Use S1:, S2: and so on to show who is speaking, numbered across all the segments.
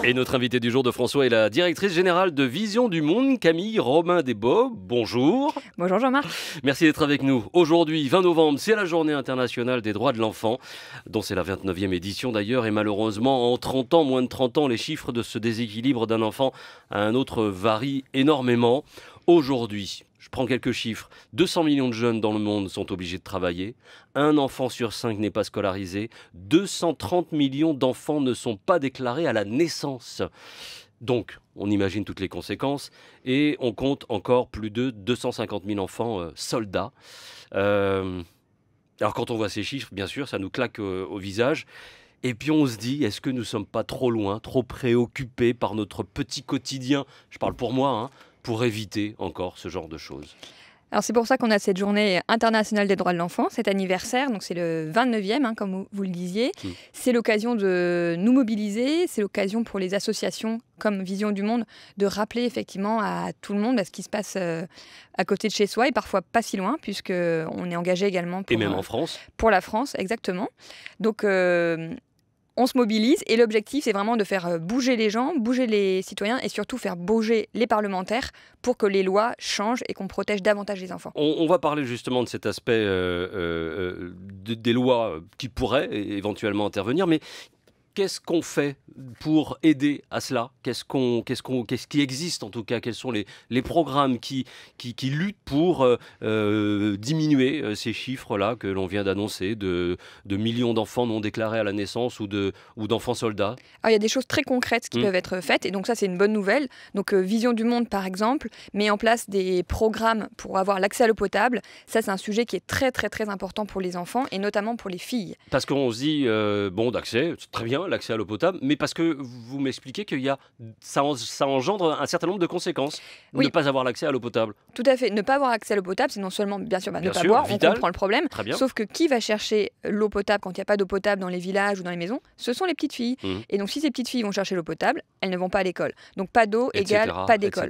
S1: Et notre invité du jour de François est la directrice générale de Vision du Monde, Camille Romain-Desbos. Bonjour.
S2: Bonjour Jean-Marc.
S1: Merci d'être avec nous. Aujourd'hui, 20 novembre, c'est la journée internationale des droits de l'enfant, dont c'est la 29e édition d'ailleurs. Et malheureusement, en 30 ans, moins de 30 ans, les chiffres de ce déséquilibre d'un enfant à un autre varient énormément. Aujourd'hui, je prends quelques chiffres. 200 millions de jeunes dans le monde sont obligés de travailler. Un enfant sur 5 n'est pas scolarisé. 230 millions d'enfants ne sont pas déclarés à la naissance. Donc, on imagine toutes les conséquences. Et on compte encore plus de 250 000 enfants soldats. Alors, quand on voit ces chiffres, bien sûr, ça nous claque au visage. Et puis on se dit, est-ce que nous ne sommes pas trop loin, trop préoccupés par notre petit quotidien, je parle pour moi, hein, pour éviter encore ce genre de choses?
S2: Alors c'est pour ça qu'on a cette journée internationale des droits de l'enfant, cet anniversaire, donc c'est le 29e, comme vous le disiez. C'est l'occasion de nous mobiliser, c'est l'occasion pour les associations comme Vision du Monde de rappeler effectivement à tout le monde ce qui se passe à côté de chez soi et parfois pas si loin, puisqu'on est engagé également pour,
S1: et même en France.
S2: Pour la France, exactement. Donc on se mobilise et l'objectif, c'est vraiment de faire bouger les gens, bouger les citoyens et surtout faire bouger les parlementaires pour que les lois changent et qu'on protège davantage les enfants.
S1: On va parler justement de cet aspect des lois qui pourraient éventuellement intervenir, mais qu'est-ce qu'on fait pour aider à cela? Qu'est-ce qui existe en tout cas? Quels sont les programmes qui luttent pour diminuer ces chiffres-là que l'on vient d'annoncer de millions d'enfants non déclarés à la naissance ou d'enfants soldats?
S2: Alors, il y a des choses très concrètes qui peuvent être faites et donc ça c'est une bonne nouvelle. Donc Vision du Monde par exemple met en place des programmes pour avoir l'accès à l'eau potable. Ça c'est un sujet qui est très très très important pour les enfants et notamment pour les filles.
S1: Parce qu'on se dit, d'accès, c'est très bien, l'accès à l'eau potable, mais parce que vous m'expliquez ça engendre un certain nombre de conséquences,
S2: oui.
S1: Ne pas avoir l'accès à l'eau potable.
S2: Tout à fait. Ne pas avoir accès à l'eau potable, c'est non seulement, bien sûr, ne pas
S1: sûr,
S2: boire,
S1: vital.
S2: On comprend le problème, sauf que qui va chercher l'eau potable quand il n'y a pas d'eau potable dans les villages ou dans les maisons? Ce sont les petites filles. Et donc si ces petites filles vont chercher l'eau potable, elles ne vont pas à l'école. Donc pas d'eau égale pas d'école.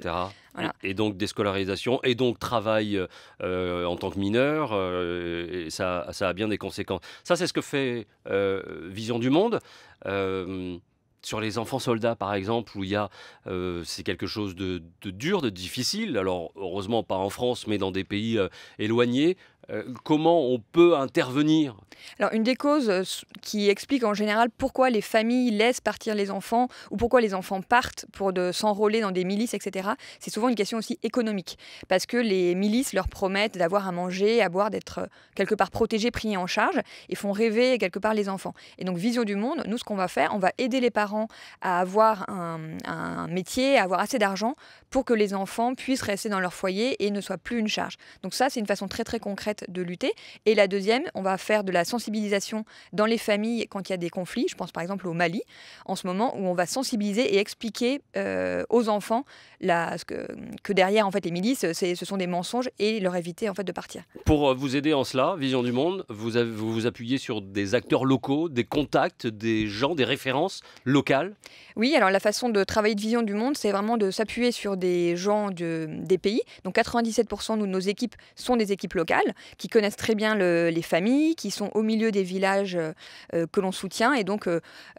S1: Voilà. Et donc déscolarisation, et donc travail en tant que mineur, et ça a bien des conséquences. Ça, c'est ce que fait Vision du Monde. Sur les enfants soldats, par exemple, où il y a, c'est quelque chose de dur, de difficile. Alors, heureusement, pas en France, mais dans des pays éloignés. Comment on peut intervenir?
S2: Alors, une des causes qui explique en général pourquoi les familles laissent partir les enfants ou pourquoi les enfants partent pour s'enrôler dans des milices, etc., c'est souvent une question aussi économique. Parce que les milices leur promettent d'avoir à manger, à boire, d'être quelque part protégés, pris en charge et font rêver quelque part les enfants. Et donc, Vision du Monde, nous, ce qu'on va faire, on va aider les parents à avoir un métier, à avoir assez d'argent pour que les enfants puissent rester dans leur foyer et ne soient plus une charge. Donc ça, c'est une façon très très concrète de lutter. Et la deuxième, on va faire de la sensibilisation dans les familles quand il y a des conflits. Je pense par exemple au Mali, en ce moment, où on va sensibiliser et expliquer aux enfants que derrière en fait les milices, ce sont des mensonges et leur éviter en fait de partir.
S1: Pour vous aider en cela, Vision du Monde, vous vous appuyez sur des acteurs locaux, des contacts, des gens, des références locales?
S2: Oui, alors la façon de travailler de Vision du Monde, c'est vraiment de s'appuyer sur des gens des pays. Donc 97% de nos équipes sont des équipes locales qui connaissent très bien les familles, qui sont au milieu des villages que l'on soutient. Et donc,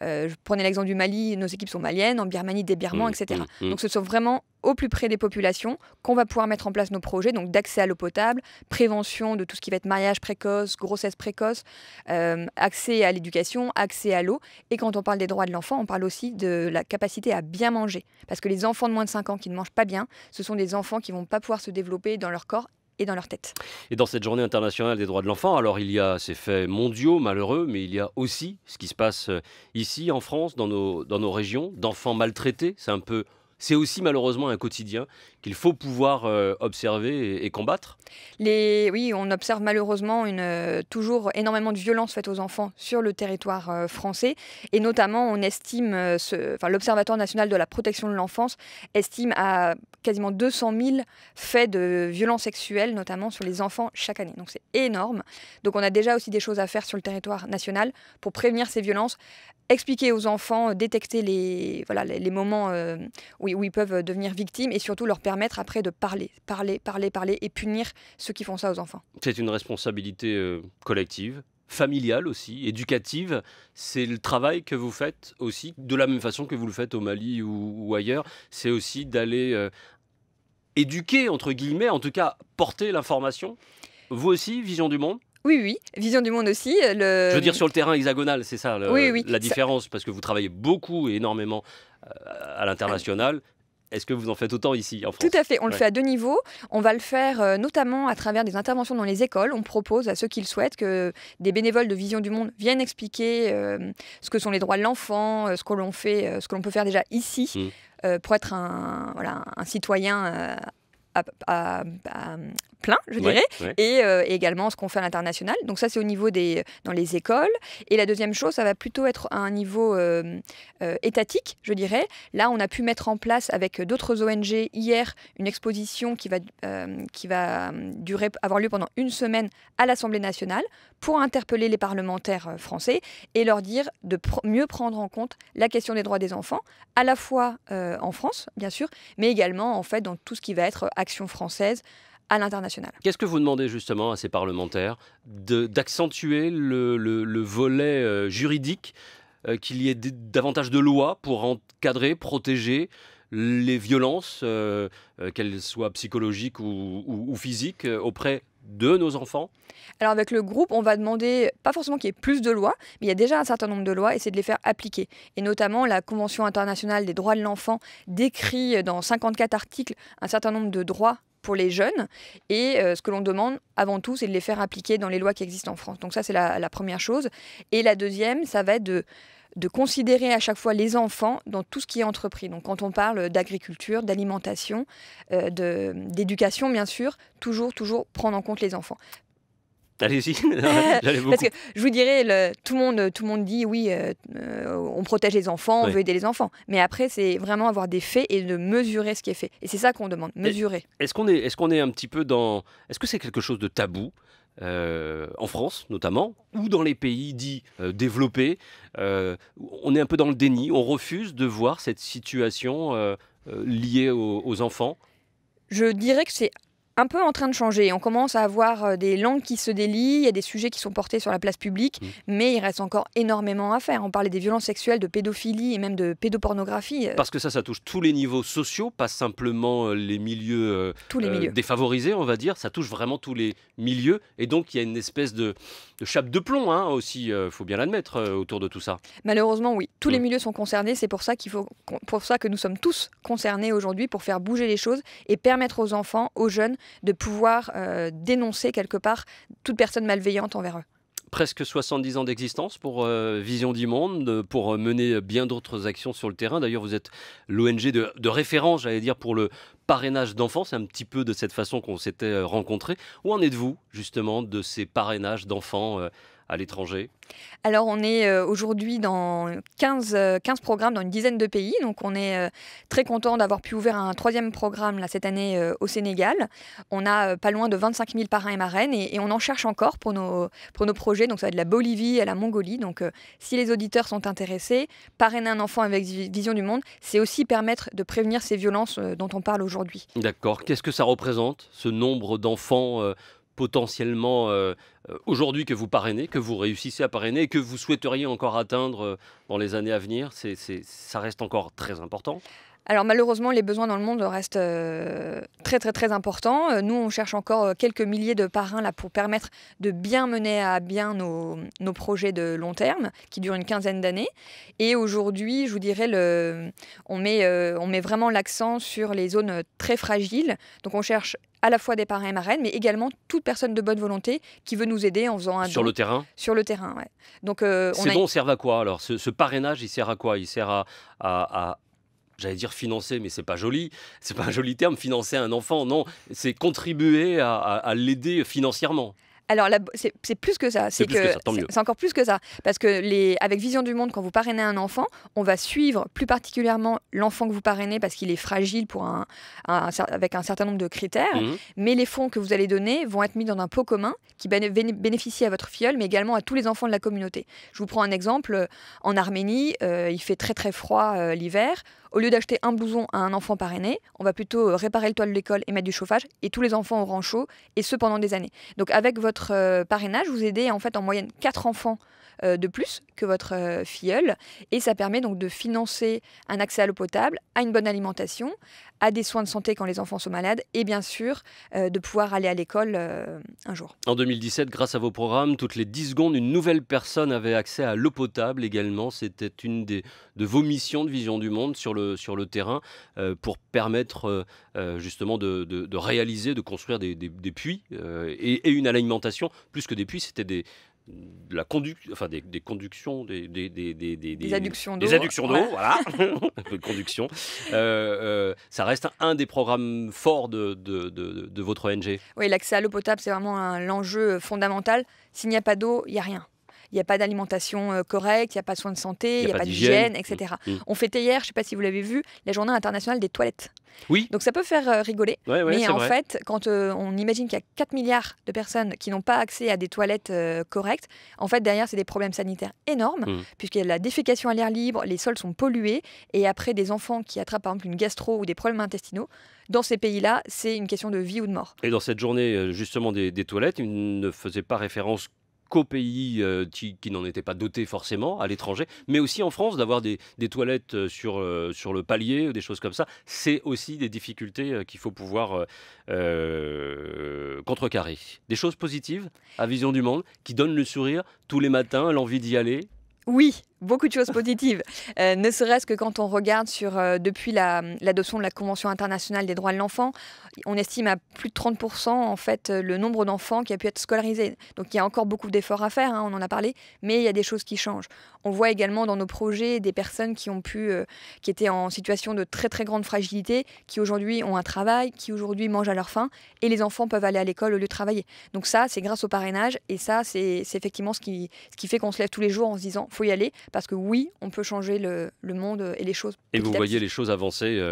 S2: je prenais l'exemple du Mali, nos équipes sont maliennes, en Birmanie des Birmans, etc. Donc ce sont vraiment au plus près des populations qu'on va pouvoir mettre en place nos projets, donc d'accès à l'eau potable, prévention de tout ce qui va être mariage précoce, grossesse précoce, accès à l'éducation, accès à l'eau. Et quand on parle des droits de l'enfant, on parle aussi de la capacité à bien manger. Parce que les enfants de moins de 5 ans qui ne mangent pas bien, ce sont des enfants qui ne vont pas pouvoir se développer dans leur corps et dans leur tête.
S1: Et dans cette journée internationale des droits de l'enfant, alors il y a ces faits mondiaux malheureux, mais il y a aussi ce qui se passe ici en France, dans nos régions, d'enfants maltraités. C'est aussi malheureusement un quotidien qu'il faut pouvoir observer et combattre.
S2: Oui, on observe malheureusement toujours énormément de violences faites aux enfants sur le territoire français. Et notamment, on estime, l'Observatoire national de la protection de l'enfance estime à quasiment 200 000 faits de violences sexuelles, notamment sur les enfants chaque année. Donc c'est énorme. Donc on a déjà aussi des choses à faire sur le territoire national pour prévenir ces violences, expliquer aux enfants, détecter les moments où ils peuvent devenir victimes et surtout leur permettre après de parler et punir ceux qui font ça aux enfants.
S1: C'est une responsabilité collective. familiale aussi, éducative. C'est le travail que vous faites aussi, de la même façon que vous le faites au Mali ou ailleurs. C'est aussi d'aller éduquer, entre guillemets, en tout cas porter l'information. Vous aussi, Vision du Monde?
S2: Oui, oui, Vision du Monde aussi.
S1: Je veux dire sur le terrain hexagonal, c'est ça
S2: Oui, oui.
S1: la différence, parce que vous travaillez beaucoup et énormément à l'international. Est-ce que vous en faites autant ici en France?
S2: Tout à fait, on le
S1: Ouais.
S2: fait à 2 niveaux. On va le faire notamment à travers des interventions dans les écoles. On propose à ceux qui le souhaitent que des bénévoles de Vision du Monde viennent expliquer ce que sont les droits de l'enfant, ce que l'on fait, ce que l'on peut faire déjà ici pour être un citoyen plein, je dirais,
S1: Ouais.
S2: et également ce qu'on fait à l'international. Donc ça, c'est au niveau dans les écoles. Et la deuxième chose, ça va plutôt être à un niveau étatique, je dirais. Là, on a pu mettre en place avec d'autres ONG hier une exposition qui va avoir lieu pendant une semaine à l'Assemblée nationale pour interpeller les parlementaires français et leur dire de mieux prendre en compte la question des droits des enfants, à la fois en France, bien sûr, mais également en fait dans tout ce qui va être action française à l'international.
S1: Qu'est-ce que vous demandez justement à ces parlementaires d'accentuer le volet juridique, qu'il y ait davantage de lois pour encadrer, protéger les violences, qu'elles soient psychologiques ou physiques, auprès de nos enfants?
S2: Alors avec le groupe, on va demander, pas forcément qu'il y ait plus de lois, mais il y a déjà un certain nombre de lois et c'est de les faire appliquer. Et notamment la Convention internationale des droits de l'enfant décrit dans 54 articles un certain nombre de droits pour les jeunes. Et ce que l'on demande avant tout, c'est de les faire appliquer dans les lois qui existent en France. Donc ça, c'est la première chose. Et la deuxième, ça va être de considérer à chaque fois les enfants dans tout ce qui est entrepris. Donc quand on parle d'agriculture, d'alimentation, d'éducation, bien sûr, toujours prendre en compte les enfants.
S1: Allez-y, j'allais beaucoup.
S2: Parce que je vous dirais, tout le monde dit oui, on protège les enfants, on veut aider les enfants. Mais après, c'est vraiment avoir des faits et de mesurer ce qui est fait. Et c'est ça qu'on demande, mesurer.
S1: Est-ce qu'on est un petit peu dans... Est-ce que c'est quelque chose de tabou en France notamment, ou dans les pays dits développés? On est un peu dans le déni, on refuse de voir cette situation liée aux enfants.
S2: Je dirais que c'est un peu en train de changer. On commence à avoir des langues qui se délient, il y a des sujets qui sont portés sur la place publique, mais il reste encore énormément à faire. On parlait des violences sexuelles, de pédophilie et même de pédopornographie.
S1: Parce que ça touche tous les niveaux sociaux, pas simplement les milieux,
S2: tous les milieux
S1: défavorisés, on va dire. Ça touche vraiment tous les milieux. Et donc, il y a une espèce de chape de plomb aussi, faut bien l'admettre, autour de tout ça.
S2: Malheureusement, oui. Tous les milieux sont concernés. C'est pour ça que nous sommes tous concernés aujourd'hui pour faire bouger les choses et permettre aux enfants, aux jeunes, de pouvoir dénoncer quelque part toute personne malveillante envers eux.
S1: Presque 70 ans d'existence pour Vision du Monde, pour mener bien d'autres actions sur le terrain. D'ailleurs, vous êtes l'ONG de référence, j'allais dire, pour le parrainage d'enfants. C'est un petit peu de cette façon qu'on s'était rencontrés. Où en êtes-vous, justement, de ces parrainages d'enfants à l'étranger?
S2: Alors, on est aujourd'hui dans 15 programmes dans une dizaine de pays. Donc, on est très content d'avoir pu ouvrir un 3e programme là, cette année au Sénégal. On a pas loin de 25 000 parrains et marraines et on en cherche encore pour nos projets. Donc, ça va de la Bolivie à la Mongolie. Donc, si les auditeurs sont intéressés, parrainer un enfant avec Vision du Monde, c'est aussi permettre de prévenir ces violences dont on parle aujourd'hui.
S1: D'accord. Qu'est-ce que ça représente, ce nombre d'enfants potentiellement aujourd'hui que vous parrainez, que vous réussissez à parrainer et que vous souhaiteriez encore atteindre dans les années à venir? Ça reste encore très important?
S2: Alors malheureusement, les besoins dans le monde restent très importants. Nous, on cherche encore quelques milliers de parrains là, pour permettre de bien mener à bien nos projets de long terme, qui durent une quinzaine d'années. Et aujourd'hui, je vous dirais, on met vraiment l'accent sur les zones très fragiles. Donc on cherche à la fois des parrains et marraines, mais également toute personne de bonne volonté qui veut nous aider en faisant un don.
S1: Sur le terrain?
S2: Sur le terrain, ouais. Donc,
S1: ces dons servent à quoi alors? Ce parrainage, il sert à quoi? Il sert à j'allais dire financer, mais c'est pas joli. C'est pas un joli terme, financer un enfant. Non, c'est contribuer à l'aider financièrement.
S2: Alors, c'est plus que ça.
S1: C'est plus que ça, tant mieux.
S2: C'est encore plus que ça. Parce que avec Vision du Monde, quand vous parrainez un enfant, on va suivre plus particulièrement l'enfant que vous parrainez parce qu'il est fragile avec un certain nombre de critères. Mais les fonds que vous allez donner vont être mis dans un pot commun qui bénéficie à votre filleul, mais également à tous les enfants de la communauté. Je vous prends un exemple. En Arménie, il fait très froid l'hiver. au lieu d'acheter un blouson à un enfant parrainé, on va plutôt réparer le toit de l'école et mettre du chauffage, et tous les enfants auront chaud, et ce pendant des années. Donc avec votre parrainage, vous aidez en fait en moyenne 4 enfants de plus que votre filleul, et ça permet donc de financer un accès à l'eau potable, à une bonne alimentation, à des soins de santé quand les enfants sont malades, et bien sûr de pouvoir aller à l'école un jour.
S1: En 2017, grâce à vos programmes, toutes les 10 secondes, une nouvelle personne avait accès à l'eau potable également. C'était une de vos missions de Vision du Monde sur le terrain pour permettre justement de réaliser, de construire des puits et une alimentation. Plus que des puits, c'était des conductions,
S2: des adductions d'eau.
S1: Des adductions d'eau,
S2: Ouais.
S1: voilà, un peu de conduction. Ça reste un des programmes forts de votre ONG.
S2: Oui, l'accès à l'eau potable, c'est vraiment l'enjeu fondamental. S'il n'y a pas d'eau, il n'y a rien. Il n'y a pas d'alimentation correcte, il n'y a pas de soins de santé, il n'y a pas d'hygiène, etc. On fêtait hier, je ne sais pas si vous l'avez vu, la journée internationale des toilettes.
S1: Oui.
S2: Donc ça peut faire rigoler,
S1: Ouais,
S2: mais en
S1: vrai.
S2: fait, quand on imagine qu'il y a 4 milliards de personnes qui n'ont pas accès à des toilettes correctes, en fait, derrière, c'est des problèmes sanitaires énormes, puisqu'il y a la défécation à l'air libre, les sols sont pollués, et après, des enfants qui attrapent par exemple une gastro ou des problèmes intestinaux, dans ces pays-là, c'est une question de vie ou de mort.
S1: Et dans cette journée, justement, des toilettes, il ne faisait pas référence qu'aux pays qui n'en étaient pas dotés forcément à l'étranger, mais aussi en France, d'avoir des toilettes sur le palier, des choses comme ça, c'est aussi des difficultés qu'il faut pouvoir contrecarrer. Des choses positives à Vision du Monde, qui donnent le sourire tous les matins, l'envie d'y aller.
S2: Oui, beaucoup de choses positives. Ne serait-ce que quand on regarde depuis l'adoption de la Convention internationale des droits de l'enfant, on estime à plus de 30% en fait le nombre d'enfants qui a pu être scolarisés. Donc il y a encore beaucoup d'efforts à faire, on en a parlé, mais il y a des choses qui changent. On voit également dans nos projets des personnes qui étaient en situation de très très grande fragilité, qui aujourd'hui ont un travail, qui aujourd'hui mangent à leur faim, et les enfants peuvent aller à l'école au lieu de travailler. Donc ça, c'est grâce au parrainage, et ça, c'est effectivement ce qui fait qu'on se lève tous les jours en se disant, faut y aller, parce que oui, on peut changer le monde et les choses.
S1: Et vous voyez les choses avancer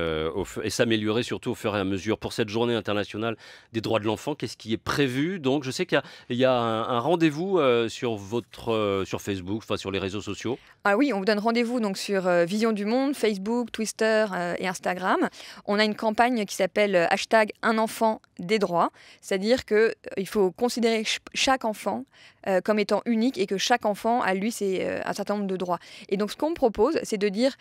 S1: et s'améliorer surtout au fur et à mesure. Pour cette journée internationale des droits de l'enfant, qu'est-ce qui est prévu? Donc, je sais qu'il y a un rendez-vous sur Facebook, enfin sur les réseaux sociaux.
S2: Ah oui, on vous donne rendez-vous donc sur Vision du Monde, Facebook, Twitter et Instagram. On a une campagne qui s'appelle #un enfant des droits, c'est-à-dire qu'il faut considérer chaque enfant comme étant unique et que chaque enfant a lui un certain nombre de droits. Et donc ce qu'on me propose, c'est de dire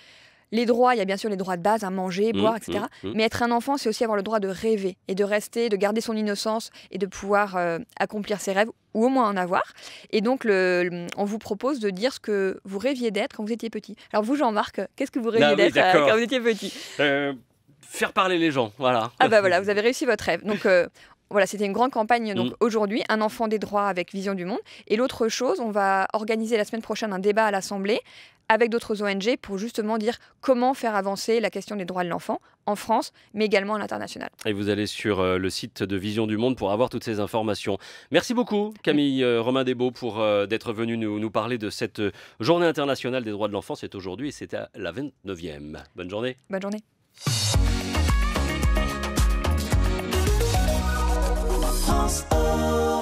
S2: les droits, il y a bien sûr les droits de base à manger, boire, etc. Mais être un enfant, c'est aussi avoir le droit de rêver et de rester, de garder son innocence et de pouvoir accomplir ses rêves ou au moins en avoir. Et donc, on vous propose de dire ce que vous rêviez d'être quand vous étiez petit. Alors vous, Jean-Marc, qu'est-ce que vous rêviez d'être quand vous étiez petit?
S1: Faire parler les gens, voilà.
S2: Ah bah voilà, vous avez réussi votre rêve. Donc voilà, c'était une grande campagne donc aujourd'hui, un enfant des droits avec Vision du Monde. Et l'autre chose, on va organiser la semaine prochaine un débat à l'Assemblée avec d'autres ONG pour justement dire comment faire avancer la question des droits de l'enfant en France, mais également à l'international.
S1: Et vous allez sur le site de Vision du Monde pour avoir toutes ces informations. Merci beaucoup Camille Romain-Desbaux pour d'être venue nous parler de cette journée internationale des droits de l'enfant. C'est aujourd'hui et c'est à la 29e. Bonne journée.
S2: Bonne journée.
S3: France 1